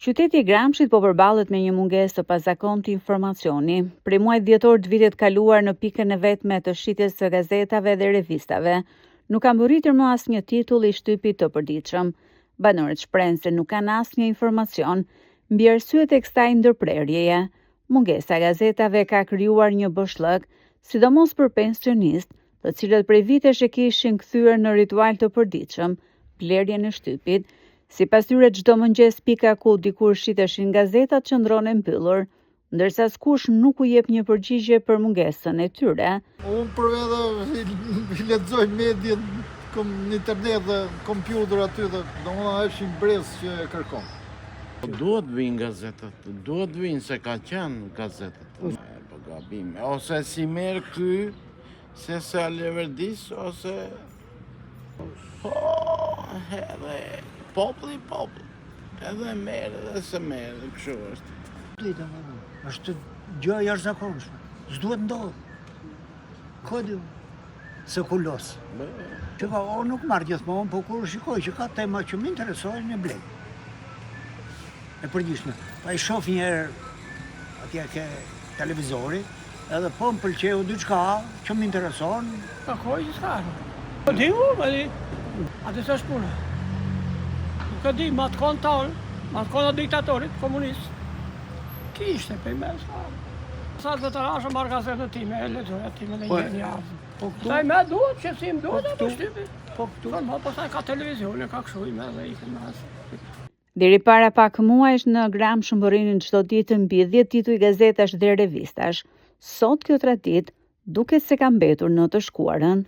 Qyteti i Gramshit po përballet me një mungesë të pazakontë informacioni. Prej muajit dhjetor të vitit kaluar në pikën e vetme të shitjes së gazetave dhe revistave, nuk ka mbërritur më asnjë titull i shtypit të përditshëm. Banorët shprehen se nuk kanë asnjë informacion mbi arsyet e kësaj ndërprerjeje. Mungesa e gazetave ka krijuar një boshllëk, sidomos për pensionistë, të cilët prej vitesh e kishin kthyer në ritual të përditshëm blerjen e shtypit. Sipas tyre, çdo mëngjes pika ku dikur shiteshin gazetat qëndron e mbyllur, ndërsa askush nuk u jep një përgjigje për mungesën e tyre. Unë për vetë i lexoj mediat në internet dhe kompjuter aty dhe domethënë është një brez që e kërkon. Duhet vinë gazetat, duhet vinë se ka qenë gazetat. Po gabime, ose si merr ky, se sa leverdis, ose edhe populli, edhe merë edhe se merë, kështu është. Është gjë e jashtëzakonshme, s'duhet ndodhë. Kodi se kulos. Që ka, o nuk marrë gjithmonë, po kur shikoj që ka tema që më interesojnë në blej. E përgjithshme. Pa i shoh një herë atje ke televizori, edhe po më pëlqeu diçka që më intereson. Takoj që s'ka. Po di u, atë s'është puna. Nuk e di, ma të konë tonë, ma të konë diktatorit, komunist. Kishte për i mes. Sa të të rashë marrë gazetën time, e lexoja time dhe një javë. Saj me duhet, qësim duhet, e për shtypi. Po saj ka televizion, ka këshu i me dhe i kënë masë. Deri para pak muajsh në Gramsh mbërrinin çdo ditë mbi 10 tituj gazetash dhe revistash. Sot kjo traditë duket se ka mbetur në të shkuarën.